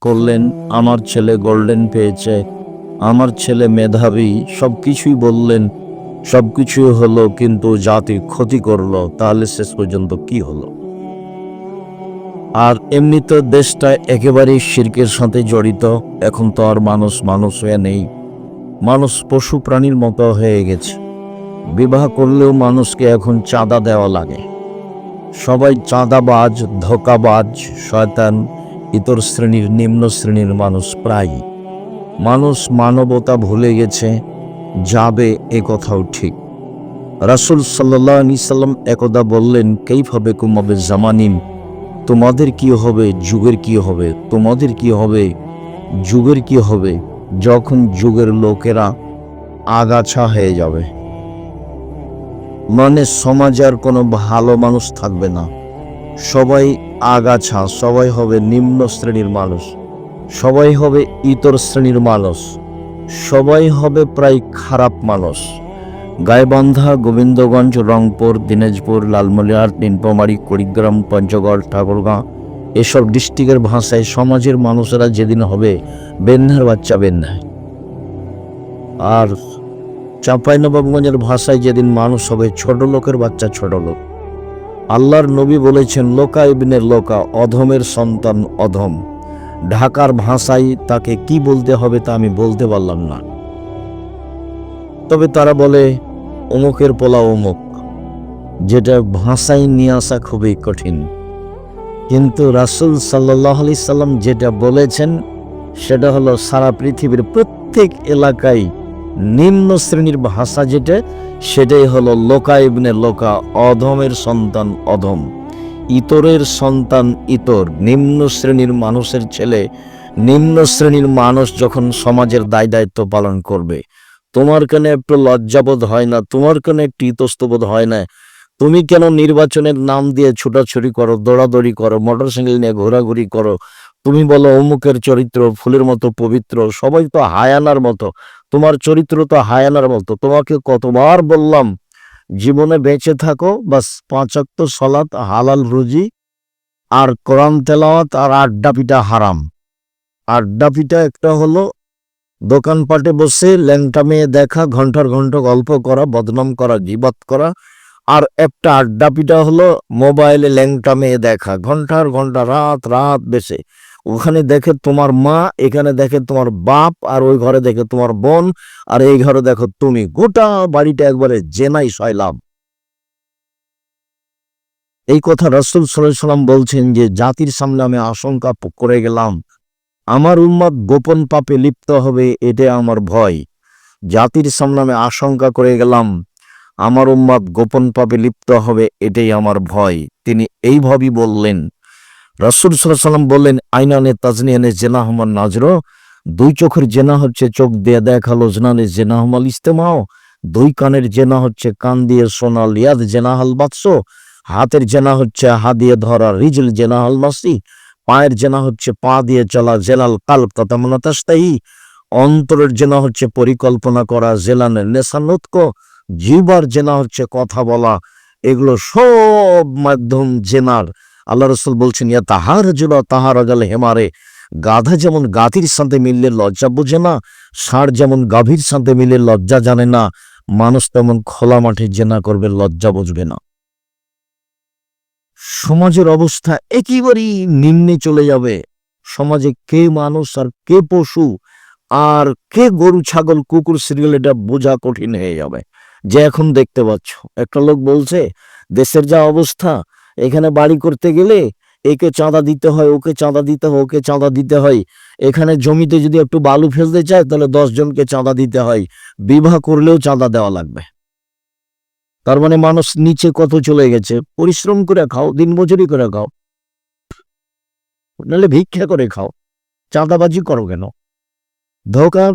করলেন, আমার ছেলে গোল্ডেন পেয়েছে, আমার ছেলে মেধাবী, সবকিছুই বললেন, সবকিছু হলো, কিন্তু জাতির ক্ষতি করলো, তাহলে শেষ পর্যন্ত কি হলো? আর এমনি তো দেশটা একেবারেই শিরকের সাথে জড়িত। এখন তো আর মানুষ মানুষ হয়ে নেই, মানুষ পশু প্রাণীর মতো হয়ে গেছে। বিবাহ করলেও মানুষকে এখন চাঁদা দেওয়া লাগে। সবাই চাঁদাবাজ, ধোঁকাবাজ, শয়তান, ইতর শ্রেণীর, নিম্ন শ্রেণীর মানুষ। প্রায় মানুষ মানবতা ভুলে গেছে, যাবে এ কথাও ঠিক। রাসূল সাল্লাল্লাহু আলাইহি সাল্লাম একদা বললেন, কাইফা বিকুম ওয়া জামানিন, তোমাদের কি হবে, যুগের কি হবে, তোমাদের কি হবে, যুগের কি হবে, যখন যুগের লোকেরা আগাছা হয়ে যাবে। মানে সমাজে আর কোনো ভালো মানুষ থাকবে না, সবাই আগাছা, সবাই হবে নিম্ন শ্রেণীর মানুষ, সবাই হবে ইতর শ্রেণীর মানুষ, সবাই হবে প্রায় খারাপ মানুষ। গাইবান্ধা, গোবিন্দগঞ্জ, রংপুর, দিনাজপুর, লালমনিরহাট, নীলফামারী, কুড়িগ্রাম, পঞ্চগড়, ঠাকুরগাঁও, এসব ডিস্ট্রিক্টের ভাষায় সমাজের মানুষেরা যেদিন হবে বেন্যার বাচ্চা বেন্যায়, আর চাঁপাইনবাবগঞ্জের ভাষায় যেদিন মানুষ হবে ছোট লোকের বাচ্চা ছোট লোক। আল্লাহর নবী বলেছেন, লোকা ইবনে লোকা, অধমের সন্তান অধম। ঢাকার ভাষায় তাকে কি বলতে হবে তা আমি বলতে পারলাম না, তবে তারা বলে অমুকের পোলা অমুক, যেটা ভাষায় নিয়ে আসা খুবই কঠিন। কিন্তু রাসূল সাল্লাল্লাহু আলাইহি সাল্লাম যেটা বলেছেন সেটা হলো, সারা পৃথিবীর প্রত্যেক এলাকায় নিম্ন শ্রেণীর ভাষা যেটা, সেটাই হলো লোকা ইবনে লোকা, অধমের সন্তান অধম, ইতরের সন্তান ইতর। নিম্ন শ্রেণীর মানুষের ছেলে, নিম্ন শ্রেণীর মানুষ যখন সমাজের দায় দায়িত্ব পালন করবে, তোমার কেন একটু লজ্জাবোধ হয় না? তোমার কেন একটু ইতস্তবোধ হয় না? তুমি কেন নির্বাচনের নাম দিয়ে ছুটাছুটি করো, দৌড়াদৌড়ি করো, মোটরসাইকেল নিয়ে ঘোরাঘুরি করো? তুমি বলো অমুকের চরিত্র ফুলের মতো পবিত্র, সবাই তো হায়ানার মতো, তোমার চরিত্র তো হায়ানার মতো। তোমাকে কতবার বললাম, জীবনে বেঁচে থাকো, বাস 5 ওয়াক্ত সালাত, হালাল রুজি, আর কোরআন তেলাওয়াত, আর আড্ডা পিটা হারাম। আড্ডা পিটা একটা হলো দোকানপাটে বসে ল্যাংটা মেয়ে দেখা, ঘন্টার ঘন্টা গল্প করা, বদনাম করা, গীবত করা। আর একটা আড্ডা পিটা হলো মোবাইলে ল্যাংটা মেয়ে দেখা, ঘন্টার ঘন্টা, রাত রাত বেশে। ওখানে দেখে তোমার মা, এখানে দেখে তোমার বাপ, আর ওই ঘরে দেখে তোমার বোন, আর এই ঘরে দেখো তুমি। গোটা বাড়িটা একবারে জেনাই সয়লাভ। এই কথা রাসূল সাল্লাল্লাহু আলাইহি সাল্লাম বলছেন যে, জাতির সামনে আমি আশঙ্কা করে গেলাম, আমার উম্মত গোপন পাপে লিপ্ত হবে, এটা আমার ভয়। জাতির সামনে আমি আশঙ্কা করে গেলাম, আমার উম্মত গোপন পাপে লিপ্ত হবে, এটাই আমার ভয়। তিনি এইভাবেই বললেন। রাসূল সাল্লাল্লাহু আলাইহি সাল্লাম বললেন, আইনানে তাজনিয়ানে জেনাহুমান নাজর, দুই চোখের জেনা হচ্ছে চোখ দিয়ে দেখা, লোজনানে জেনাহুমাল ইস্তেমাও, দুই কানের জেনা হচ্ছে কান দিয়ে শোনা, লিয়াদ জেনাহাল বাতস, হাতের জেনা হচ্ছে হাত দিয়ে ধরা, রিজল জেনাহাল মাসি, পায়ের জেনা হচ্ছে পা দিয়ে চলা, জেলাল কালব তাতামান্না তাশতাহি, অন্তরের জেনা হচ্ছে পরিকল্পনা করা, জেলানের নেশানুৎক, জিহ্বার জেনা হচ্ছে কথা বলা। এগুলো সব মাধ্যম জেনার। আল্লাহ রাসূল বলছেন, ইয়া তাহারজুলা তাহারাজাল হেমারে, গাধা যেমন গাধির সাথে মিললে লজ্জা বোঝে না, ষাঁড় যেমন গাভীর সাথে মিলে লজ্জা জানে না, মানুষ তেমন খোলা মাঠে জেনা করবে, লজ্জা বুঝবে না। সমাজের অবস্থা একেবারেই নিম্নে চলে যাবে। সমাজে কে মানুষ আর কে পশু, আর কে গরু ছাগল কুকুর সিরিয়াল, এটা বোঝা কঠিন হয়ে যাবে। যে এখন দেখতে পাচ্ছ, একটা লোক বলছে দেশের যা অবস্থা, এখানে বাড়ি করতে গেলে একে চাঁদা দিতে হয়, ওকে চাঁদা দিতে হয়, ওকে চাঁদা দিতে হয়। এখানে জমিতে যদি একটু বালু ফেলতে চায় তাহলে 10 জনকে চাঁদা দিতে হয়, বিবাহ করলেও চাঁদা দেওয়া লাগবে। তার মানে মানুষ নিচে কত চলে গেছে। পরিশ্রম করে খাও, দিনমজুরি করে খাও, নাহলে ভিক্ষা করে খাও, চাঁদাবাজি করো কেন? ধোঁকা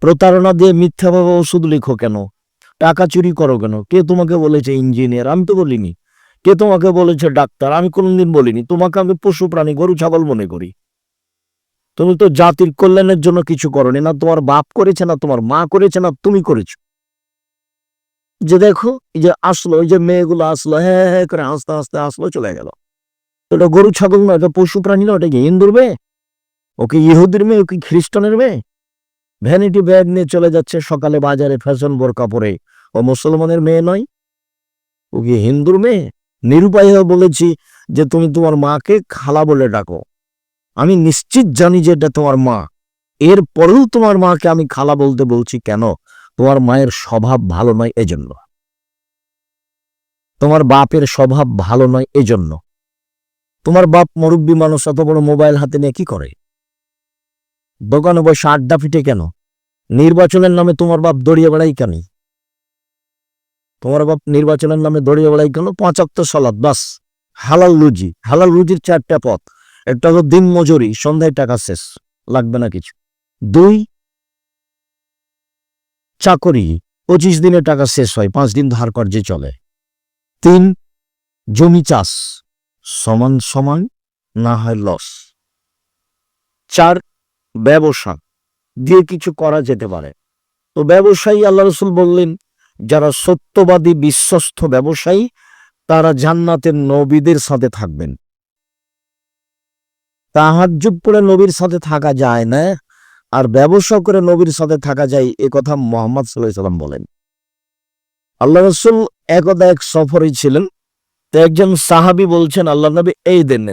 প্রতারণা দিয়ে মিথ্যাভাবে ওষুধ লিখো কেন? টাকা চুরি করো কেন? কে তোমাকে বলেছে ইঞ্জিনিয়ার? আমি তো বলিনি। কে তোমাকে বলেছে ডাক্তার? আমি কোনোদিন বলিনি। তোমাকে আমি পশু প্রাণী, গরু ছাগল মনে করি। তুমি তো জাতির কল্যাণের জন্য কিছু করনি, না তোমার বাপ করেছে, না তোমার মা করেছে, না তুমি করেছো। যে দেখো, এই যে আসলো, এই যে মেয়েগুলো আসলো, হ্যাঁ হ্যাঁ করে হাসতে হাসতে আসলো, চলে গেল। তো এটা গরু ছাগল না, এটা পশু প্রাণী না, এটা কি ইন্দুরবে? ও কি ইহুদির মেয়ে, ও কি খ্রিস্টানের মেয়ে? ভ্যানিটি ব্যাগ নিয়ে চলে যাচ্ছে সকালে বাজারে ফ্যাশন বোরকা পরে। ও মুসলমানের মেয়ে নয়, ও কি হিন্দুর মেয়ে? নিরুপায় হয়ে বলেছি যে তুমি তোমার মাকে খালা বলে ডাকো। আমি নিশ্চিত জানি যে এটা তোমার মা, এরপরেও তোমার মাকে আমি খালা বলতে বলছি কেন? তোমার মায়ের স্বভাব ভালো নয় এজন্য, তোমার বাপের স্বভাব ভালো নয় এজন্য। তোমার বাপ মুরব্বী মানুষ, এত বড় মোবাইল হাতে নিয়ে কি করে? দোকানে বসে আড্ডা পিটে কেন? নির্বাচনের নামে তোমার বাপ দড়িয়ে বেড়াই কেন? তোমার বাপ নির্বাচনের নামে দড়িয়ে বেড়াই কেন? 5 ওয়াক্ত সালাত, বাস। হালাল রুজি, হালাল রুজির 4টা পথ। একটা হলো দিন মজুরি, সন্ধ্যায় টাকা শেষ, লাগবে না কিছু। 2, চাকরি, 25 দিনে টাকা শেষ হয়, 5 দিন ধার কর্জে চলে। 3, জমি চাষ, সমান সমান না হয় লস। 4, ব্যবসা, দিয়ে কিছু করা যেতে পারে। তো ব্যবসায়ী, আল্লাহ রসুল বললেন যারা সত্যবাদী বিশ্বস্ত ব্যবসায়ী তারা জান্নাতের নবীদের সাথে থাকবেন। তাহাজ্জুদ পড়ে নবীর সাথে থাকা যায় না, আর ব্যবসা করে নবীর সাথে থাকা যায়, এ কথা মুহাম্মদ সাল্লাল্লাহু আলাইহি সাল্লাম বলেন। আল্লাহ রসুল একদা এক সফরে ছিলেন, তো একজন সাহাবী বলছেন, আল্লাহ নবী এই দেন,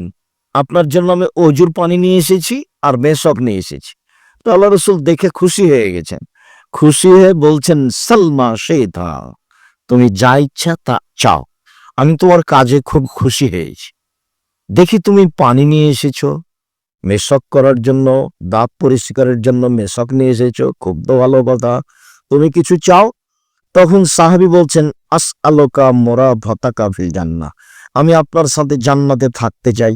আপনার জন্য আমি অজুর পানি নিয়ে এসেছি আর মেশক নিয়ে এসেছি। তো আল্লাহ রসুল দেখে খুশি হয়ে গেছেন, খুশি হয়ে বলছেন, সালমা শেথা, তুমি যা ইচ্ছা তা চাও, আমি তোমার কাজে খুব খুশি হয়েছি। দেখি তুমি পানি নিয়ে এসেছো, মেশক করার জন্য, দাঁত পরিষ্কারের জন্য মেশক নিয়ে এসেছো, খুব তো ভালো কথা, তুমি কিছু চাও? তখন সাহাবী বলছেন, আস আলোকা মোরা ভতাকা ফিল জান্নাহ, আমি আপনার সাথে জান্নাতে থাকতে চাই।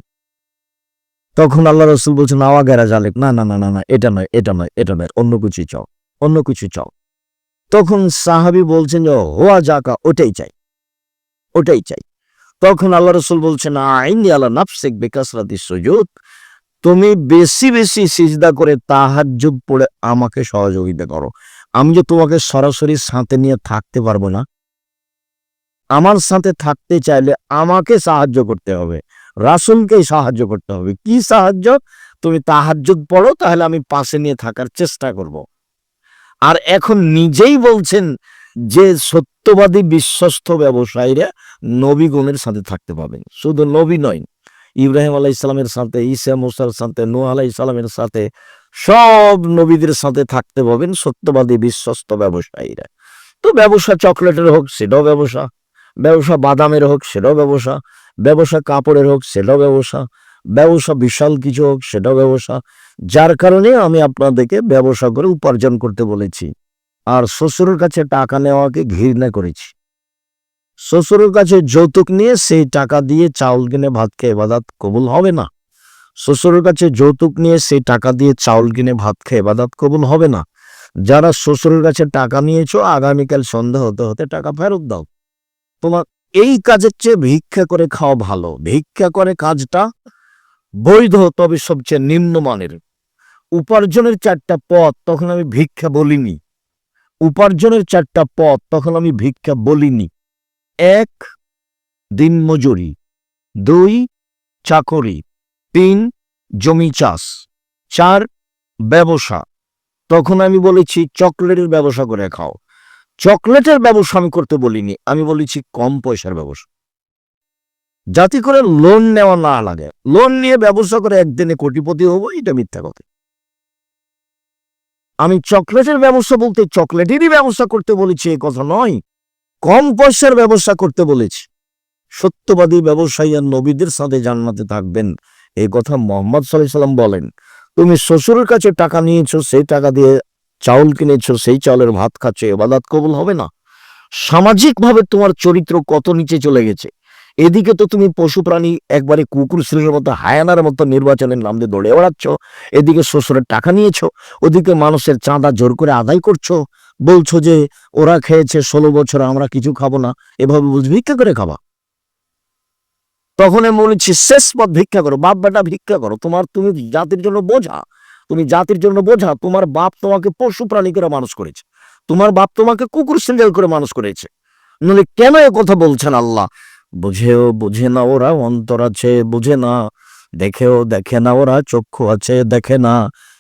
তখন আল্লাহ রসুল বলছেন, আওয়াগেরা জালেক, না না না না না, এটা নয়, এটা নয়, এটা নয়, অন্য কিছু চাও, অন্য কিছু চাও। তখন সাহাবী বলছেন যে হোয়া জাকা, ওটাই চাই, ওটাই চাই। তখন আল্লাহ রসুল বলছেন, আইনি আলা নাফসিক বিকাসরাতিস সুজুদ, তুমি বেশি বেশি সিজদা করে তাহাজ্জুদ পড়ে আমাকে সহযোগিতা করো। আমি যে তোমাকে সরাসরি সাথে নিয়ে থাকতে পারবো না, আমার সাথে থাকতে চাইলে আমাকে সাহায্য করতে হবে, রাসূলকেই সাহায্য করতে হবে। কি সাহায্য? তুমি তাহাজ্জুদ পড়ো, তাহলে আমি পাশে নিয়ে থাকার চেষ্টা করব। আর এখন নিজেই বলছেন যে সত্যবাদী বিশ্বস্ত ব্যবসায়ীরা নবীগণের সাথে থাকতে পাবেন। শুধু নবী নয়, ইব্রাহিম আলাইহিস সালামের সাথে, ঈসা মুসার সাথে, নূহ আলাইহিস সালামের সাথে, সব নবীদের সাথে থাকতে পাবেন সত্যবাদী বিশ্বস্ত ব্যবসায়ীরা। তো ব্যবসা চকলেটের হোক সেটাও ব্যবসা, ব্যবসা বাদামের হোক সেটাও ব্যবসা, ব্যবসা কাপড়ের হোক সেটাও ব্যবসা, ব্যবসা বিশাল কিছু হোক সেটাও ব্যবসা। যার কারণে আমি আপনাদেরকে ব্যবসা করে উপার্জন করতে বলেছি। আর শ্বশুরের কাছে টাকা নেওয়াকে ঘৃণা করেছি। শ্বশুরের কাছে যৌতুক নিয়ে সেই টাকা দিয়ে চাউল কিনে ভাত খেয়ে ইবাদত কবুল হবে না। শ্বশুরের কাছে যৌতুক নিয়ে সেই টাকা দিয়ে চাউল কিনে ভাত খেয়ে ইবাদত কবুল হবে না। যারা শ্বশুরের কাছে টাকা নিয়েছো, আগামীকাল সন্ধ্যা হতে হতে টাকা ফেরত দাও। তোমার এই কাজের চেয়ে ভিক্ষা করে খাওয়া ভালো। ভিক্ষা করে কাজটা বৈধ, তবে সবচেয়ে নিম্নমানের। উপার্জনের 4টা পথ, তখন আমি ভিক্ষা বলিনি। উপার্জনের 4টা পথ, তখন আমি ভিক্ষা বলিনি। 1, দিনমজুরি, 2, চাকরি, 3, জমি চাষ, 4, ব্যবসা। তখন আমি বলেছি চকলেটের ব্যবসা করে খাও। চকলেটের ব্যবসা আমি করতে বলিনি, আমি বলেছি কম পয়সার ব্যবসা, যাতে করে লোন নেওয়া না লাগে। লোন নিয়ে ব্যবসা করে একদিনে কোটিপতি হবো, এটা মিথ্যা কথা। আমি চকলেটের ব্যবসা বলতে চকলেটেরই ব্যবসা করতে বলেছি এ কথা নয়, কম পয়সার ব্যবসা করতে বলেছি। সত্যবাদী ব্যবসায়ী আর নবীদের সাথে জান্নাতে থাকবেন, এই কথা মুহাম্মদ সাল্লাল্লাহু আলাইহি সাল্লাম বলেন। তুমি শ্বশুরের কাছে টাকা নিয়েছো, সেই টাকা দিয়ে চাউল কিনেছো, সেই চাউলের ভাত খাচ্ছো, ইবাদত কবুল হবে না। সামাজিকভাবে তোমার চরিত্র কত নিচে চলে গেছে। এদিকে তো তুমি পশু প্রাণী একবারে কুকুর শিলের মতো, হায়ানার মতো নির্বাচনের নাম দিয়ে দৌড়ে বেড়াচ্ছ। এদিকে শ্বশুরের টাকা নিয়েছো, ওদিকে মানুষের চাঁদা জোর করে আদায় করছো, বলছো যে ওরা খেয়েছে 16 বছর, আমরা কিছু খাবো না। এভাবে বলছি ভিক্ষা করে খাবা। তখন আমি বলেছি শেষ পথ ভিক্ষা করো, বাপ বেটা ভিক্ষা করো। তুমি জাতির জন্য বোঝা, তুমি জাতির জন্য বোঝা। তোমার বাপ তোমাকে পশু প্রাণী করে মানুষ করেছে, তোমার বাপ তোমাকে কুকুর সিঙ্গেল করে মানুষ করেছে। নইলে কেন এ কথা বলছেন আল্লাহ? বুঝেও বুঝে না, ওরা অন্তর আছে বুঝে না। দেখেও দেখে না ওরা, চক্ষু আছে দেখে না,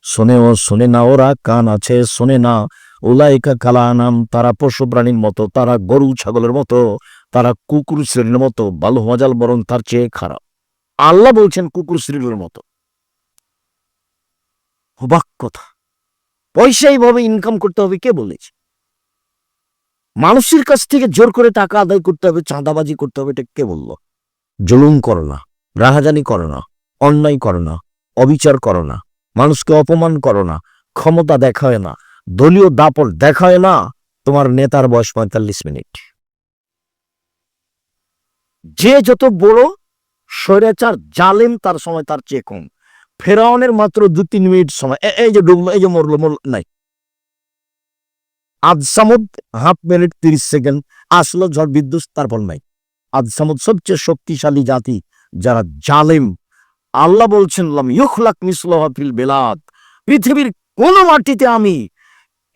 শোনেও শোনে না ওরা, কান আছে শোনে না। উলাইকা কালানাম, তারা পশু প্রাণীর মতো, তারা গরু ছাগলের মতো, তারা কুকুর শ্রেণীর মতো, বালু মজাল বরং তার চেয়ে খারাপ। আল্লাহ বলছেন কুকুর শ্রেণীর মতো। অবাক কথা। পয়সা এইভাবে ইনকাম করতে হবে কে বলেছে? মানুষের কাছ থেকে জোর করে টাকা আদায় করতে হবে, চাঁদাবাজি করতে হবে, এটা কে বলল? জুলুম করো না, রাহাজানি করো না, অন্যায় করো না, অবিচার করো না, মানুষকে অপমান করো না, ক্ষমতা দেখায় না, দলীয় দাপট দেখায় না। তোমার নেতার বয়স 45 মিনিট। যে যত বড় স্বৈরাচার জালেম তার সময় তার চেয়ে কম। ফেরাউনের মাত্র 2-3 মিনিট সময়, এই যে ডুবলো, এই যে মরলো নাই। আজ সামুদ হাফ মিনিট 30 সেকেন্ড, আসলো ঝড় বিদ্যুৎ, তারপর নাই। আজ সামুদ সবচেয়ে শক্তিশালী জাতি, যারা জালেম। আল্লাহ বলছেন লাম ইউখলাক মিসলুহা ফিল বিলাদ, পৃথিবীর কোন মাটিতে আমি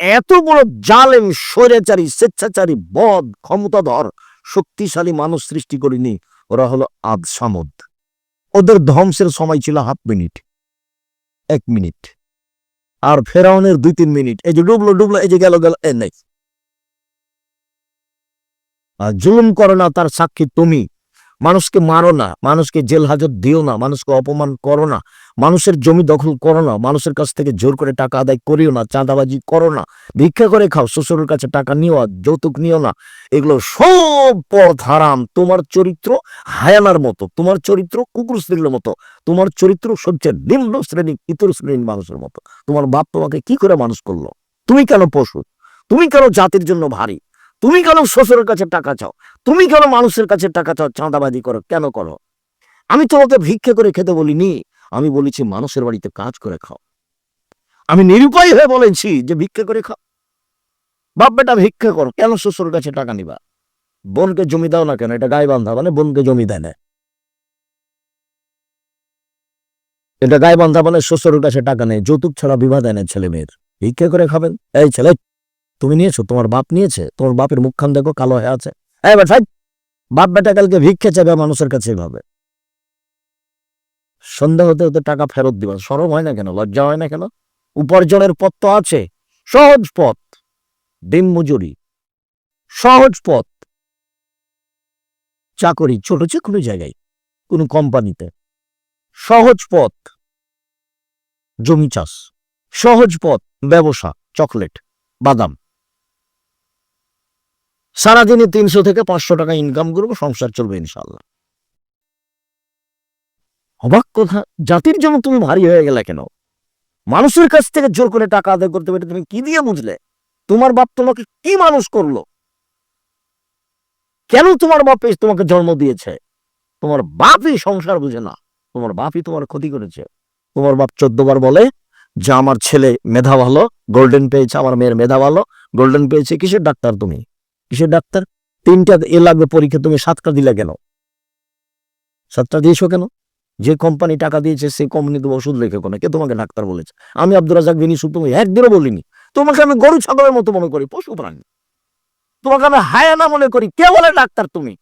এত বড় জালেম, স্বৈরাচারী, স্বেচ্ছাচারী, বদ, ক্ষমতাধর, শক্তিশালী মানুষ সৃষ্টি করিনি। ওরা হলো আদ সামুদ। ওদের ধ্বংসের সময় ছিল হাফ মিনিট, 1 মিনিট। আর ফেরাউনের 2-3 মিনিট। এই যে ডুবলো ডুবলো, এই যে গেল গেল, এ নেই। আর জুলুম করো না, তার সাক্ষী তুমি। মানুষকে মারো না, মানুষকে জেল হাজত দিও না, মানুষকে অপমান করো না, মানুষের জমি দখল করো না, মানুষের কাছ থেকে জোর করে টাকা আদায় করিও না, চাঁদাবাজি করো না, ভিক্ষা করে খাও, শ্বশুরের কাছে টাকা নিও না, যৌতুক নিও না। এগুলো সব পথ হারাম। তোমার চরিত্র হায়ানার মতো, তোমার চরিত্র কুকুর শ্রেণীর মতো, তোমার চরিত্র সবচেয়ে নিম্ন শ্রেণী, ইতর শ্রেণীর মানুষের মতো। তোমার বাপ তোমাকে কি করে মানুষ করলো? তুমি কেন পশু? তুমি কেন জাতির জন্য ভারী? তুমি কেন শ্বশুরের কাছে টাকা চাও? তুমি কেন মানুষের কাছে টাকা চাও, চাঁদাবাজি করো, কেন করো? আমি তোমাকে ভিক্ষা করে খেতে বলিনি, আমি বলেছি মানুষের বাড়িতে কাজ করে খাও। আমি নিরুপায় হয়ে বলেছি যে ভিক্ষা করে খাও। বাপ বেটা ভিক্ষা করো, কেন শ্বশুরের কাছে টাকা নিবা? বোনকে জমি দাও না কেন? এটা গায়ে বান্ধা, মানে বোনকে জমি দেয় না। এটা গায়ে বান্ধা, মানে শ্বশুরের কাছে টাকা নেই, যৌতুক ছাড়া বিবাহ দেয় না ছেলে মেয়ের। ভিক্ষা করে খাবেন? এই ছেলে, তুমি নিয়েছো? তোমার বাপ নিয়েছে? তোমার বাপের মুখখান দেখো কালো হয়ে আছে। এবার বাপ বেটা কালকে ভিক্ষা চাবে মানুষের কাছে এভাবে। সন্ধ্যা হতে হতে টাকা ফেরত দিবা, শরম হয় না কেন? লজ্জা হয় না কেন? উপার্জনের পথ তো আছে, সহজ পথ। দিন মজুরি, সহজ পথ। চাকরি, ছোট যে কোনো জায়গায়, কোনো কোম্পানিতে, সহজ পথ। জমি চাষ, সহজ পথ। ব্যবসা, চকলেট, বাদাম। সারাদিনে 300 থেকে 500 টাকা ইনকাম করবো, সংসার চলবে ইনশাল্লাহ। অবাক কথা, জাতির জন্য তুমি ভারী হয়ে গেলে কেন? মানুষের কাছ থেকে জোর করে টাকা আদায় করতে পারে, তুমি কি দিয়ে বুঝলে? তোমার বাপ তোমাকে কি মানুষ করলো? কেন তোমার বাপ তোমাকে জন্ম দিয়েছে? তোমার বাপই সংসার বুঝে না, তোমার বাপই তোমার ক্ষতি করেছে। তোমার বাপ 14 বার বলে যে আমার ছেলে মেধা ভালো, গোল্ডেন পেয়েছে, আমার মেয়ের মেধা ভালো, গোল্ডেন পেয়েছে। কিসের ডাক্তার তুমি? কিসের ডাক্তার? 3টা এ লাগবে পরীক্ষা, তুমি 7টা দিলে কেন? 7টা দিয়েছো কেন? যে কোম্পানি টাকা দিয়েছে সেই কোম্পানি তো ওষুধ লেখে কোনে? কে তোমাকে ডাক্তার বলেছে? আমি আব্দুর রাজাক বিন ইউসুফ তুমি একদিনও বলিনি। তোমাকে আমি গরু ছাগলের মতো মনে করি, পশু প্রাণী। তোমাকে আমি হায়ানা মনে করি, কে বলে ডাক্তার তুমি?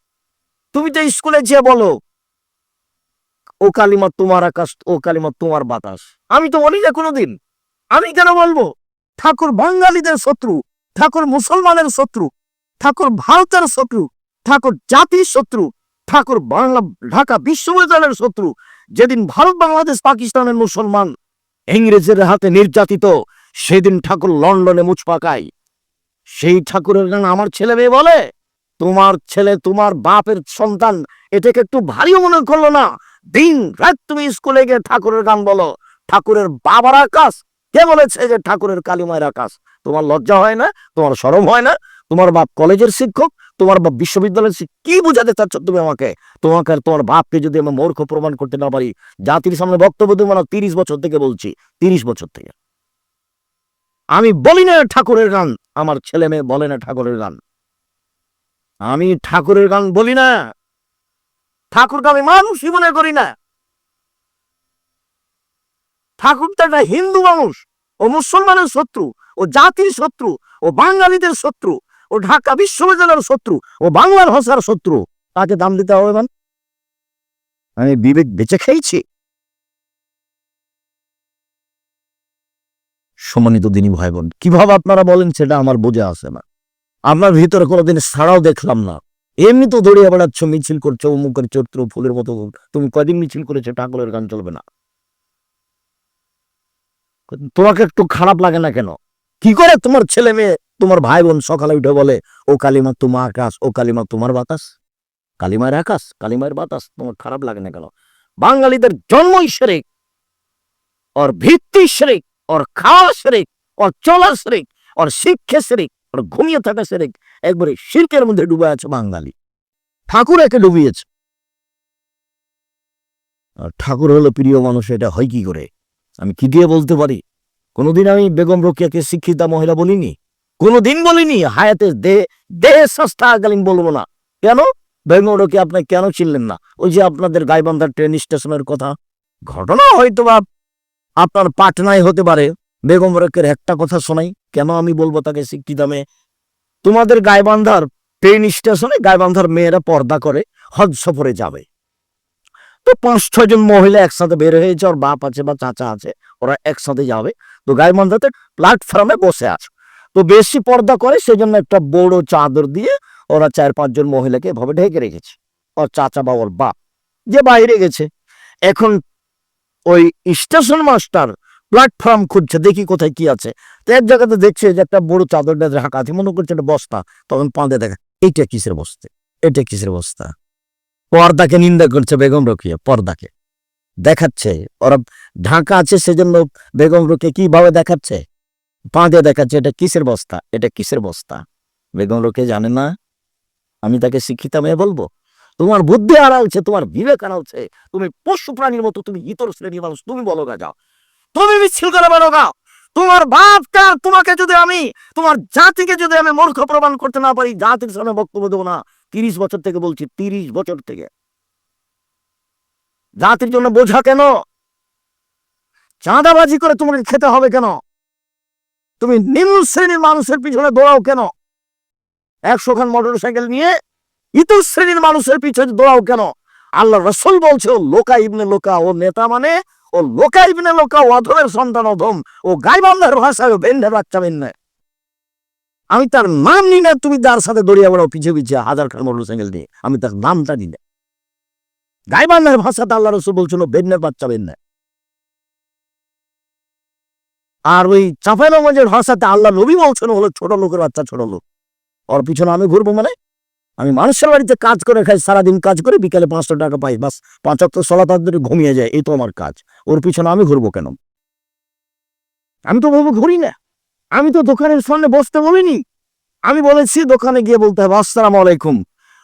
তুমি তো স্কুলে যে বলো ও কালিমা তোমার আকাশ, ও কালিমা তোমার বাতাস। আমি তো বলি না কোনোদিন। আমি কেন বলবো? ঠাকুর বাঙালিদের শত্রু, ঠাকুর মুসলমানের শত্রু, ঠাকুর ভারতের শত্রু, ঠাকুর জাতির শত্রু, ঠাকুর বাংলা ঢাকা বিশ্ববিদ্যালয়ের শত্রু। যেদিন ভারত, বাংলাদেশ, পাকিস্তানের মুসলমান ইংরেজের হাতে নির্যাতিত, সেদিন ঠাকুর লন্ডনে মুচ পাকায়। সেই ঠাকুরের গান আমার ছেলে মেয়ে বলে। তোমার ছেলে তোমার বাপের সন্তান, এটাকে একটু ভারীও মনে করলো না? দিন রাত তুমি স্কুলে গিয়ে ঠাকুরের গান বলো। ঠাকুরের বাবার আকাশ, কে বলেছে যে ঠাকুরের কালিমায়ের আকাশ? তোমার লজ্জা হয় না? তোমার শরম হয় না? তোমার বাপ কলেজের শিক্ষক, তোমার বাপ বিশ্ববিদ্যালয়ের শিক্ষক। কি বুঝাতে চাচ্ছ তুমি আমাকে? তোমাকে আর তোমার বাপকে যদি আমি মূর্খ প্রমাণ করতে না পারি, জাতির সামনে বক্তব্য দেবো না। 30 বছর থেকে বলছি, 30 বছর থেকে আমি বলি না ঠাকুরের গান। আমার ছেলে মেয়ে বলে না ঠাকুরের গান। আমি ঠাকুরের গান বলি না। ঠাকুরকে আমি মানুষই মনে করি না। ঠাকুর তো একটা হিন্দু মানুষ, ও মুসলমানের শত্রু, ও জাতির শত্রু, ও বাঙালিদের শত্রু, ও ঢাকা বিশ্ববিদ্যালয়ের শত্রু, ও বাংলার ভাষার শত্রু। তাকে দাম দিতে হবে? মানে আমি বিবেক বেঁচে খেয়েছি। সম্মানিত দিনী ভাই বোন, কিভাবে আপনারা বলেন সেটা আমার বোঝা আসে না। আপনার ভিতরে কোনোদিন ছাড়াও দেখলাম না। এমনি তো দৌড়িয়ে বেড়াচ্ছ, মিছিল করছো, অমুকের চরিত্র ফুলের মতো। তুমি কয়দিন মিছিল করেছো? ঠাকুরের গান চলবে না? তোমাকে একটু খারাপ লাগে না কেন? কি করে তোমার ছেলে মেয়ে, তোমার ভাই বোন সকালে উঠে বলে ও কালিমা তোমার আকাশ, ও কালিমা তোমার বাতাস, কালিমার আকাশ কালিমার বাতাস? তোমার খারাপ লাগে না কেন? বাঙালিদের জন্মই শিরক, ওর ভিত্তি শিরক, ওর খাওয়া শিরক, ওর চলা শিরক, ওর শিক্ষা শিরক, ওর ঘুমিয়ে থাকা শিরক। একবারে শিরকের মধ্যে ডুবে আছে বাঙালি। ঠাকুর একে ডুবিয়েছে। আর ঠাকুর হলো প্রিয় মানুষ, এটা হয় কি করে? আমি কি দিয়ে বলতে পারি? কোনোদিন আমি বেগম রোকেয়াকে শিক্ষিতা মহিলা বলিনি, কোনোদিন বলিনি। হায়াতে দেহ সস্তাকালীন বলবো না। কেন? বেগম রোকেয়া আপনি কেন চিনলেন না? ওই যে আপনাদের গাইবান্ধার ট্রেন স্টেশনের কথা, ঘটনা হয়তো বা আপনার পাটনায় হতে পারে। বেগম রোকেয়ার একটা কথা শোনাই, কেন আমি বলবো তাকে শিক্ষিতা মেয়ে? তোমাদের গাইবান্ধার ট্রেন স্টেশনে গাইবান্ধার মেয়েরা পর্দা করে হজ সফরে যাবে। তো 5-6 জন মহিলা একসাথে বের হয়েছে, ওর বাপ আছে বা চাচা আছে, ওরা একসাথে যাবে। তো গাইবান্ধাতে প্ল্যাটফর্মে বসে আছে। তো বেশি পর্দা করে সেজন্য একটা বড় চাদর দিয়ে ওরা 4-5 জন মহিলাকে এভাবে ঢেকে রেখেছে। ওর চাচা বা ওর বাপ যে বাইরে গেছে। এখন ওই স্টেশন মাস্টার প্ল্যাটফর্ম খুঁজছে, দেখি কোথায় কি আছে। তো এক জায়গাতে দেখছে যে একটা বড় চাদর ঢাকা আছে, মনে করছে একটা বস্তা। তখন পাঁদে দেখা, এইটা কিসের বস্তা, এটা কিসের বস্তা? পর্দাকে নিন্দা করছে বেগম রোকেয়া, পর্দাকে দেখাচ্ছে ওরা ঢাকা আছে সেজন্য। বেগম রোকেয়া কিভাবে দেখাচ্ছে? পা দিয়ে দেখাচ্ছে এটা কিসের বস্তা, এটা কিসের বস্তা। বেগম রোকেয়া জানে না আমি তাকে শিক্ষিতা মেয়ে বলবো? তোমার বুদ্ধি হারাচ্ছে, তোমার বিবেক হারাচ্ছে। তুমি পশু প্রাণীর মতো, তুমি ইতর শ্রেণীর মানুষ। তুমি বলো গা, যাও তুমি মিছিল করে বলো গা। তোমার বাপটা তোমাকে যদি আমি, তোমার জাতিকে যদি আমি মূর্খ প্রমাণ করতে না পারি, জাতির সামনে বক্তব্য দেবো না। 30 বছর থেকে বলছি, 30 বছর থেকে। জাতির জন্য বোঝা কেন? চাঁদাবাজি করে তোমাকে খেতে হবে কেন? তুমি নিম্ন শ্রেণীর মানুষের পিছনে দৌড়াও কেন? 100 খান মোটর সাইকেল নিয়ে ইতর শ্রেণীর মানুষের পিছনে দৌড়াও কেন? আল্লাহ রসুল বলছে ও লোকা ইবনে লোকা, ও নেতা মানে ও লোকা ইবনে লোকা, ও অধমের সন্তান অধম, ও গাইবান্ধার ভাষায় ও বেন্ডের বাচ্চা বেন্ডে। আমি তার নাম নিই না, তুমি তার সাথে দৌড়িয়ে বেড়াও পিছিয়ে পিছিয়ে 1000 খান মোটর সাইকেল নিয়ে। আমি তার নামটা নিই না। গাইবান্ধার ভাষাতে আল্লাহ রসুল বলছিল বেন্ডের বাচ্চা বেন্ডে। আর ওই চাঁপাইনবাবগঞ্জের ভাষাতে আল্লাহ নবী বলছেন হলো ছোট লোকের বাচ্চা, ছোট লোক। ওর পিছনে আমি ঘুরবো মানে? আমি মানুষের বাড়িতে কাজ করে খাই, সারাদিন কাজ করে বিকালে 500 টাকা পাই, বাস 5 ওয়াক্ত সালাত আদায় করে ঘুমিয়ে যায়, এই তো আমার কাজ। ওর পিছনে আমি ঘুরবো কেন? আমি তো বলবো ঘুরি না। আমি তো দোকানের সামনে বসতে বলিনি। আমি বলেছি দোকানে গিয়ে বলতে হবে আসসালামু আলাইকুম,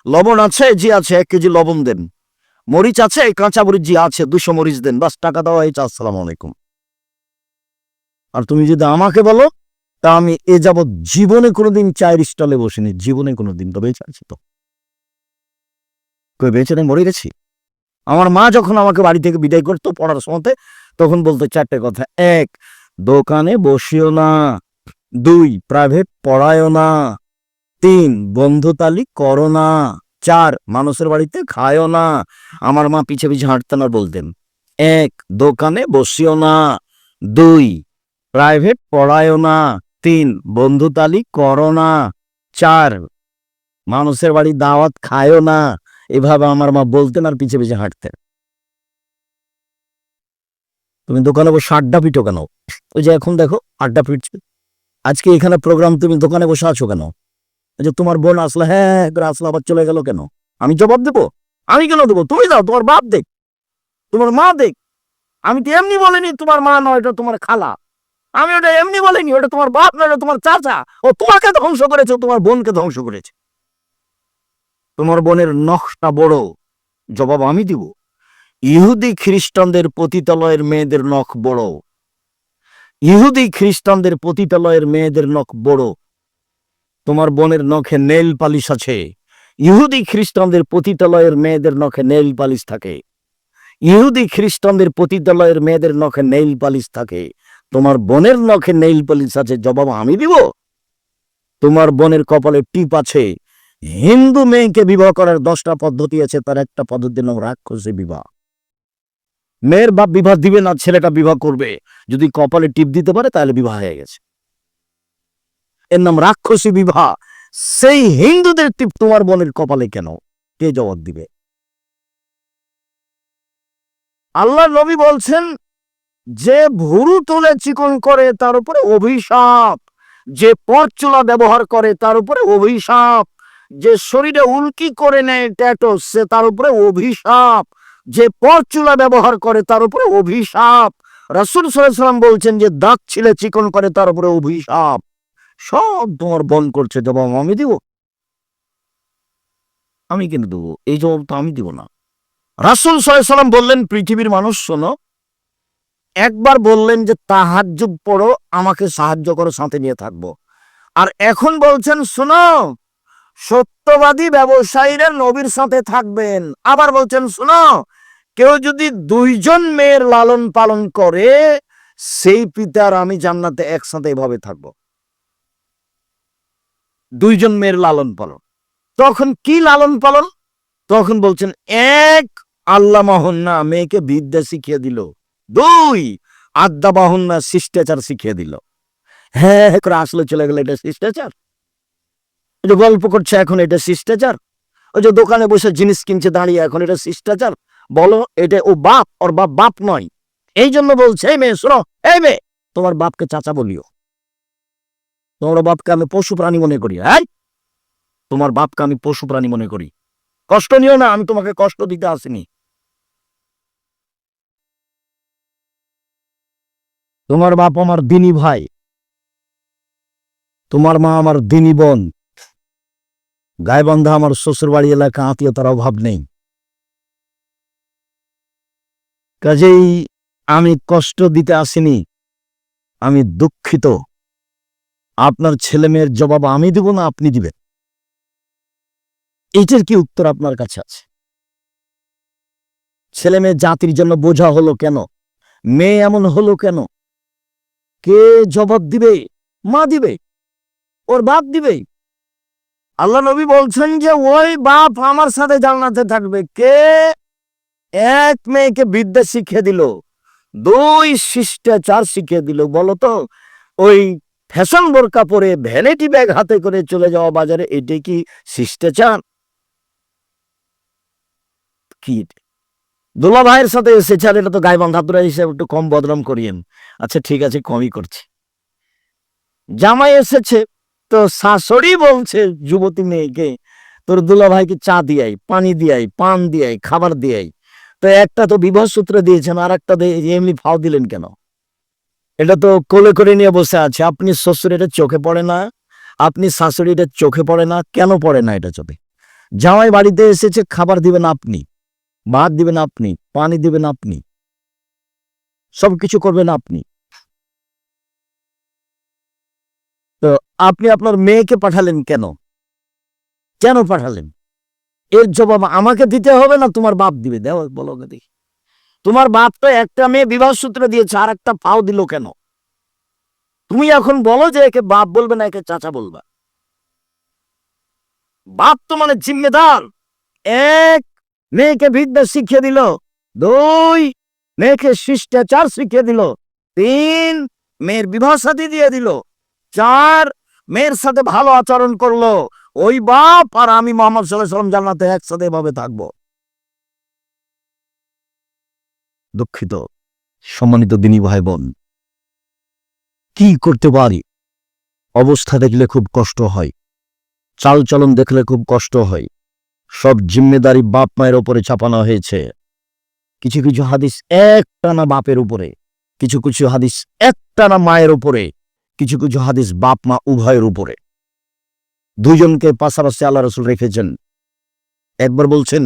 লবণ আছে? জি আছে, 1 কেজি লবণ দেন। মরিচ আছে? কাঁচা মরিচ জি আছে, 200 মরিচ দেন। বাস টাকা দেওয়া হয়েছে, আসসালামু আলাইকুম। আর তুমি যদি আমাকে বলো, তা আমি এ যাবৎ জীবনে কোনোদিন চায়ের স্টলে বসিনি, জীবনে কোনোদিন। তো বেঁচে আছি তো? কই বেঁচে নেই, মরে গেছি? আমার মা যখন আমাকে বাড়ি থেকে বিদায় করতো পড়ার সময়তে, তখন বলতো 4টে কথা। 1, দোকানে বসিও না। 2, প্রাইভেট পড়ায়ও না। 3, বন্ধুতালি করো না। 4, মানুষের বাড়িতে খায়ও না। আমার মা পিছে পিছে হাঁটতেন আর বলতেন 1, দোকানে বসিও না। 2, প্রাইভেট পড়ায়ও না। 3, বন্ধুতালি করো না। 4, মানুষের বাড়ি দাওয়াত খায়ও না। এভাবে আমার মা বলতেন আর পিছে পিছে হাঁটতেন। তুমি দোকানে বসে আড্ডা পিটো কেন? ওই যে এখন দেখো আড্ডা পিটছে। আজকে এখানে প্রোগ্রাম, তুমি দোকানে বসে আছো কেন? যে তোমার বোন আসলে, হ্যাঁ করে আসলে, আবার চলে গেল কেন? আমি জবাব দেবো? আমি কেন দেবো? তুমি দাও, তোমার বাপ দেখ, তোমার মা দেখ। আমি তো এমনি বলিনি তোমার মা নয়, এটা তোমার খালা। আমি ওটা এমনি বলিনি, ওটা তোমার বাপ নয়, ওটা তোমার চাচা। ও তোমাকে ধ্বংস করেছে, তোমার বোনকে ধ্বংস করেছে। তোমার বোনের নখটা বড়, জবাব আমি দিব। ইহুদি খ্রিস্টানদের পতিতালয়ের মেয়েদের নখ বড়। ইহুদি খ্রিস্টানদের পতিতালয়ের মেয়েদের নখ বড়। তোমার বোনের নখে নেল পালিশ আছে। ইহুদি খ্রিস্টানদের পতিতালয়ের মেয়েদের নখে নেল পালিশ থাকে। ইহুদি খ্রিস্টানদের পতিতালয়ের মেয়েদের নখে নেইল পালিশ থাকে। তোমার বোনের নখে নেইল পালিশ আছে, জবাব আমি দিব। তোমার বোনের কপালে টিপ আছে। হিন্দু মেয়েকে বিবাহ করার 10টা পদ্ধতি আছে, তার একটা পদ্ধতির নাম রাক্ষসী বিবাহ। মেয়ের বাপ বিবাহ দিবে না, ছেলেটা বিবাহ করবে। যদি কপালে টিপ দিতে পারে তাহলে বিবাহ হয়ে গেছে। এর নাম রাক্ষসী বিবাহ। সেই হিন্দুদের টিপ তোমার বোনের কপালে কেন? কে জবাব দিবে? আল্লাহ নবী বলছেন, যে ভুরু তুলে চিকন করে তার উপরে অভিশাপ, যে পরচুলা ব্যবহার করে তার উপরে অভিশাপ, যে শরীরে উল্কি করে নেয় ট্যাটু, সে তার উপরে অভিশাপ, যে পরচুলা ব্যবহার করে তার উপরে অভিশাপ। রাসূল সাল্লাল্লাহু আলাইহি ওয়াসাল্লাম বলছেন, যে দাঁত ছিলে চিকন করে তার উপরে অভিশাপ। সব তোমার বন করছে, জবাব আমি দিব? আমি কিন্তু দেবো? এই জবাব তো আমি দিব না। রাসূল সাল্লাল্লাহু আলাইহি ওয়াসাল্লাম বললেন, পৃথিবীর মানুষ শোনো, একবার বললেন যে তাহাজ্জুদ পড়ো, আমাকে সাহায্য করো, সাথে নিয়ে থাকবো। আর এখন বলছেন, শোনো, সত্যবাদী ব্যবসায়ীরা নবীর সাথে থাকবেন। আবার বলছেন, শোনো, কেউ যদি 2 জন মেয়ের লালন পালন করে, সেই পিতার আমি জান্নাতে একসাথে এভাবে থাকবো। 2 জন মেয়ের লালন পালন। তখন কি লালন পালন? তখন বলছেন, 1 আল্লাহ মাহন্না, মেয়েকে বিদ্যা শিখিয়ে দিল। 2 আদ্যা বাহন্না, শিষ্টাচার শিখিয়ে দিল। হ্যাঁ করে আসলে চলে গেল, এটা শিষ্টাচার? ওই যে গল্প করছে এখন, এটা শিষ্টাচার? ওই যে দোকানে বসে জিনিস কিনছে দাঁড়িয়ে, এখন এটা শিষ্টাচার? বলো, এটা ও বাপ, ওর বাপ বাপ নয়। এই জন্য বলছে, এই মেয়ে শোনো, এই মেয়ে, তোমার বাপকে চাচা বলিও। তোমার বাপকে আমি পশু প্রাণী মনে করি। হ্যাঁ, তোমার বাপকে আমি পশু প্রাণী মনে করি। কষ্ট নিও না, আমি তোমাকে কষ্ট দিতে আসিনি। তোমার বাপ আমার দিনী ভাই, তোমার মা আমার দিনী বোন, গায়েবান্ধা আমার শ্বশুর বাড়ি এলাকা, আত্মীয়তার অভাব নেই। কাজেই আমি কষ্ট দিতে আসিনি, আমি দুঃখিত। আপনার ছেলে মেয়ের জবাব আমি দেব না আপনি দিবেন? এইটার কি উত্তর আপনার কাছে আছে? ছেলে মেয়ে জাতির জন্য বোঝা হলো কেন? মেয়ে এমন হলো কেন? কে জবাব দিবে? মা দিবে, ওর বাপ দিবে। আল্লাহ নবী বলছেন যে ওই বাপ আমার সাথে জান্নাতে থাকবে। কে? 1 মেয়েকে বিদ্যা শিখিয়ে দিল, 2 শিষ্টাচার শিখিয়ে দিল। বলতো, ওই ফ্যাশন বোরকা পরে ভ্যানিটি ব্যাগ হাতে করে চলে যাওয়া বাজারে, এটাই কি শিষ্টাচার? কি দোলা ভাইয়ের সাথে এসেছে, আর এটা তো গাইবান্ধাতুরা হিসেবে একটু কম বদনাম করিয়েন। আচ্ছা ঠিক আছে, কমই করছে। জামাই এসেছে, তো শাশুড়ি বলছে যুবতী মেয়েকে, তোর দুলা ভাইকে চা দিয়াই, পানি দিয়াই, পান দিয়াই, খাবার দিয়াই। তো একটা তো বিবাহ সূত্রে দিয়েছেন, আর একটা এমনি ফাও দিলেন কেন? এটা তো কোলে করে নিয়ে বসে আছে। আপনি শ্বশুর, এটা চোখে পড়ে না? আপনি শাশুড়ি, এটা চোখে পড়ে না? কেন পড়ে না এটা চোখে? জামাই বাড়িতে এসেছে, খাবার দিবেন আপনি, ভাত দিবেন আপনি, পানি দিবেন আপনি, সবকিছু করবেন আপনি। তো আপনি আপনার মেয়েকে পাঠালেন কেন? কেন পাঠালেন? এর জবাব আমাকে দিতে হবে না তোমার বাপ দিবে? দেও, বলো দেখি। তোমার বাপ তো একটা মেয়ে বিবাহ সূত্রে দিয়েছে, আর একটা পাও দিল কেন? তুমি এখন বলো যে একে বাপ বলবে না, একে চাচা বলবা? বাপ তো মানে জিম্মেদার। 1 মেয়েকে বিদ্যা শিখিয়ে দিল, 2 মেয়েকে শিষ্টাচার শিখিয়ে দিল, 3 মেয়ের বিবাহ সাথী দিয়ে দিল, 4 মেয়ের সাথে ভালো আচরণ করলো। ওই বাপ আর আমি মুহাম্মদ সাল্লাল্লাহু আলাইহি ওয়াসাল্লাম জান্নাতে একসাথে এভাবে থাকবো। দুঃখিত সম্মানিত দিনী ভাই বোন, কি করতে পারি? অবস্থা দেখলে খুব কষ্ট হয়, চালচলন দেখলে খুব কষ্ট হয়। সব জিম্মেদারি বাপ মায়ের উপরে চাপানো হয়েছে। কিছু কিছু হাদিস একটানা বাপের উপরে, কিছু কিছু হাদিস একটানা মায়ের উপরে, কিছু কিছু হাদিস বাপ মা উভয়ের উপরে। 2 জনকে পাশাপাশি আল্লাহ রাসূল রেখেছেন। একবার বলছেন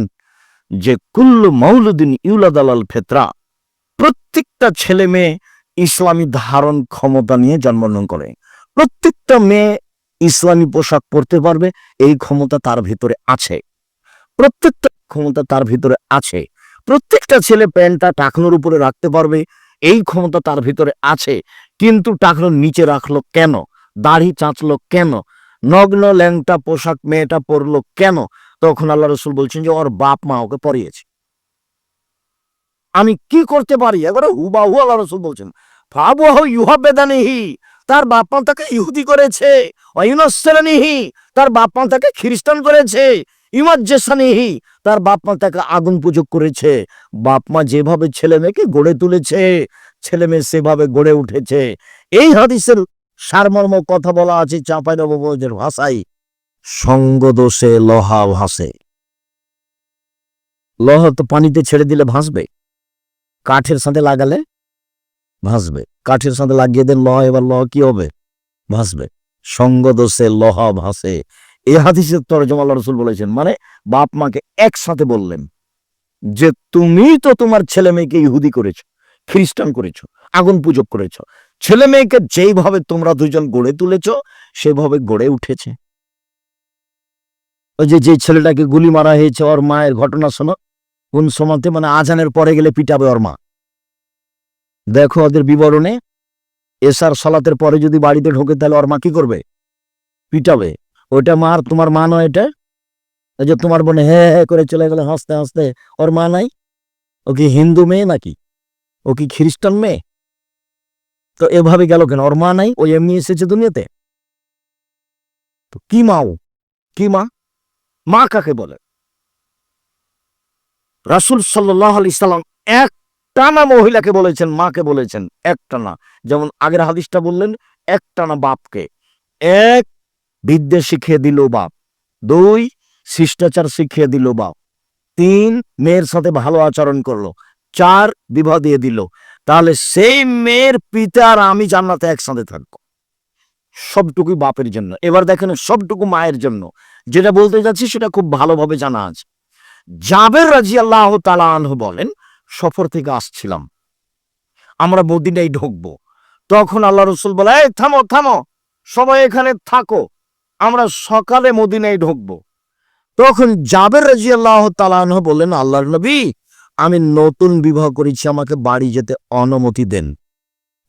যে কুল্লু মাউলুদিন ইউলাদ আলাল ফিতরা, প্রত্যেকটা ছেলে মেয়ে ইসলামী ধারণ ক্ষমতা নিয়ে জন্মগ্রহণ করে। প্রত্যেকটা মেয়ে ইসলামী পোশাক পরতে পারবে, এই ক্ষমতা তার ভিতরে আছে। প্রত্যেকটা ক্ষমতা তার ভিতরে আছে। প্রত্যেকটা ছেলে প্যান্টটা টাকনোর উপরে রাখতে পারবে, এই ক্ষমতা তার ভিতরে আছে। কিন্তু টাকনোর নিচে রাখলো কেন? দাড়ি চাঁচলো কেন? নগ্ন ল্যাংটা পোশাক মেয়েটা পরলো কেন? তখন আল্লাহ রাসূল বলছেন যে ওর বাপ মা ওকে পরিয়েছে। আমি কি করতে পারি? একবারে হুবাহু আল্লাহ রাসূল বলছেন, ফাবুহু ইউহাব্বিদানিহি, তার বাপ মা তাকে ইহুদি করেছে, ওয়ায়ুনাসসারানিহি, তার বাপ মা তাকে খ্রিস্টান করেছে, ইমাজ্জিসানিহি, তার বাপ মা তাকে আগুন পূজক করেছে। বাপ মা যেভাবে ছেলে মেয়েকে গড়ে তুলেছে, ছেলে মেয়ে সেভাবে গড়ে উঠেছে। এই হাদিসের সারমর্ম কথা বলা আছে চাঁপাইনবাবগঞ্জের ভাষায়, সঙ্গ দোষে লোহা ভাসে। লোহা তো পানিতে ছেড়ে দিলে ভাসবে, কাঠের সাথে লাগালে ভাসবে। কাঠের সাথে লাগিয়ে দেন লোহা, এবার লোহা কি হবে? ভাসবে। সঙ্গ দোষে লোহা ভাসে, এই হাদিসের তরজমা আল্লাহ রাসূল বলেছেন। মানে বাপ মাকে একসাথে বললেন যে তুমি তো তোমার ছেলে মেয়েকে ইহুদি করেছো, খ্রিস্টান করেছো, আগুন পূজক করেছো। ছেলে মেয়েকে যেইভাবে তোমরা দুজন গড়ে তুলেছো সেভাবে গড়ে উঠেছে। ওই যে ছেলেটাকে গুলি মারা হয়েছে, ওর মায়ের ঘটনা শোনো। কোন সময়তে? মানে আজানের পরে গেলে পিটাবে ওর মা। দেখো ওদের বিবরণে, এশার সালাতের পরে যদি বাড়িতে ঢোকে তাহলে ওর মা কি করবে? পিটাবে। ওইটা মা, আর তোমার মা নয় এটা? এই যে তোমার বোনে হ্যাঁ হ্যাঁ করে চলে গেলে হাসতে হাসতে, ওর মা নাই? ও কি হিন্দু মেয়ে নাকি? ও কি খ্রিস্টান মেয়ে? তো এভাবে গেল কেন? ওর মা নাই, ও এমনি এসেছে দুনিয়াতে। তো কি মা ও? কি মা? মা কাকে বলে? রাসূল সাল্লাল্লাহু আলাইহি সাল্লাম একটানা মহিলাকে বলেছেন, মাকে বলেছেন একটানা। যেমন আগের হাদিসটা বললেন, একটানা বাপকে। এক, বিদ্যে শিখিয়ে দিল বাপ। দুই, শিষ্টাচার শিখিয়ে দিল বাপ। তিন, মেয়ের সাথে ভালো আচরণ করলো। চার, বিবাহ দিয়ে দিল। তাহলে সেই মেয়ের পিতা আর আমি জান্নাতে একসাথে থাকবো। সবটুকুই বাপের জন্য। এবার দেখেন, সবটুকু মায়ের জন্য। যেটা বলতে যাচ্ছি সেটা খুব ভালোভাবে জানা আছে। জাবের রাদিয়াল্লাহু তাআলা আনহু বলেন, সফর থেকে আসছিলাম, আমরা মদিনায় ঢুকবো। তখন আল্লাহ রাসূল বলে, এই থামো থামো, সবাই এখানে থাকো, আমরা সকালে মদিনায় ঢুকবো। তখন জাবের রাদিয়াল্লাহু তাআলা আনহু বললেন, আল্লাহর নবী, আমি নতুন বিবাহ করেছি, আমাকে বাড়ি যেতে অনুমতি দেন।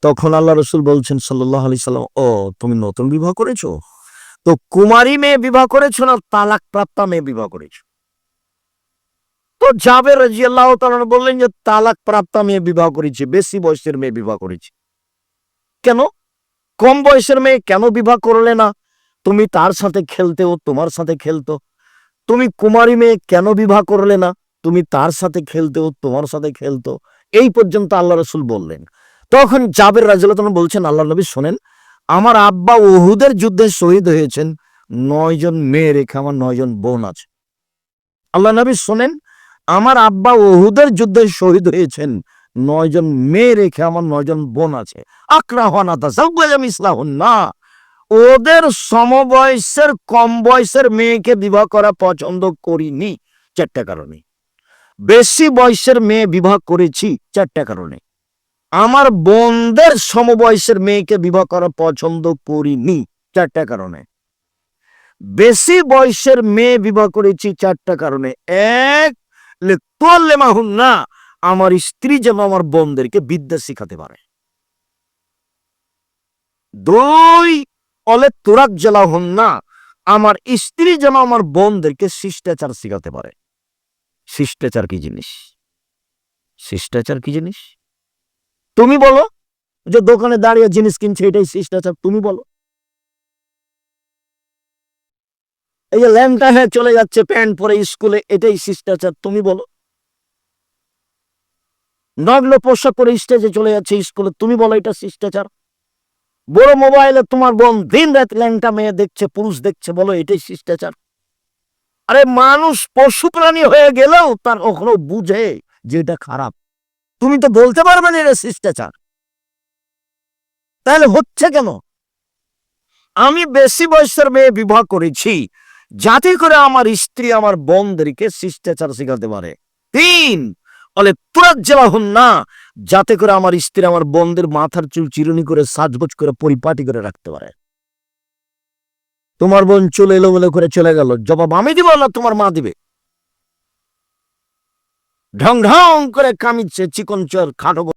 তখন আল্লাহ রাসূল বলছেন সাল্লাল্লাহু আলাইহি সাল্লাম, ও তুমি নতুন বিবাহ করেছো? তো কুমারী মেয়ে বিবাহ করেছো না তালাক প্রাপ্তা মেয়ে বিবাহ করেছো? তো জাবের রাদিয়াল্লাহু তাআলা বললেন যে তালাক প্রাপ্তা মেয়ে বিবাহ করেছি, বেশি বয়সের মেয়ে বিবাহ করেছি। কেন? কম বয়সের মেয়ে কেন বিবাহ করলে না? তুমি তার সাথে খেলতে, ও তোমার সাথে খেলতো। তুমি কুমারী মেয়ে কেন বিবাহ করলে না? তুমি তার সাথে খেলতে, ও তোমার সাথে খেলতো। এই পর্যন্ত আল্লাহ রাসূল বললেন। তখন জাবের রাদিয়াল্লাহু তাআলা বলছেন, আল্লাহর নবী শোনেন, আমার আব্বা উহুদের যুদ্ধে শহীদ হয়েছেন, 9 জন মেয়ে রেখে আমার 9 জন বোন আছে। আল্লাহ নবী শোনেন, আমার আব্বা উহুদের যুদ্ধে শহীদ হয়েছেন, 9 জন মেয়ে রেখে আমার 9 জন বোন আছে। আকরাহুনা তাযাওয়াজা মিসলাহুন্না, ওদের সমবয়সের কম বয়সের মেয়েকে বিবাহ করা পছন্দ করিনি 4টা কারণে। বেশি বয়সের মেয়ে বিবাহ করেছি 4টা কারণে। আমার বোনদের সমবয়সের মেয়েকে বিবাহ করা পছন্দ করিনি 4টা কারণে। বেশি বয়সের মেয়ে বিবাহ করেছি 4টা কারণে। এক, লিতুআল্লিমাহুন্না, আমার স্ত্রী যেন আমার বোনদেরকে বিদ্যা শিখাতে পারে। দুই, অলিতুরাজ্জিলাহুন্না, আমার স্ত্রী যেন আমার বোনদেরকে শিষ্টাচার শিখাতে পারে। শিষ্টাচার কি জিনিস? শিষ্টাচার কি জিনিস? তুমি বলো। যে দোকানে দাঁড়িয়ে জিনিস কিনছে, এটাই শিষ্টাচার? তুমি বলো। এই যে ল্যাংটা হয়ে চলে যাচ্ছে প্যান্ট পরে স্কুলে, এটাই শিষ্টাচার? তুমি বলো। নগ্ন পোশাক পরে স্টেজে চলে যাচ্ছে স্কুলে, তুমি বলো এটা শিষ্টাচার? বড় মোবাইলে তোমার বোন দিন রাত ল্যাংটা মেয়ে দেখছে, পুরুষ দেখছে, বলো এটাই শিষ্টাচার? আরে মানুষ পশু প্রাণী হয়ে গেলেও তার কখনো বুঝে যে এটা খারাপ। তুমি তো বলতে পারবে না এটা শিষ্টাচার। তাহলে হচ্ছে কেন? আমি বেশি বয়সের মেয়ে বিবাহ করেছি যাতে করে আমার স্ত্রী আমার বোনদেরকে শিষ্টাচার শিখাতে পারে। তিন, বলে তুরাজ্জিলাহুন্না, যাতে করে আমার স্ত্রী আমার বোনদের মাথার চুল চিরুনি করে সাজগোজ করে পরিপাটি করে রাখতে পারে। তোমার বোন চুল এলোমেলো করে চলে গেল, জবাব আমি দিব না তোমার মা দিবে? ঢং ঢং করে কামিচ্ছে চিকন চর খাটো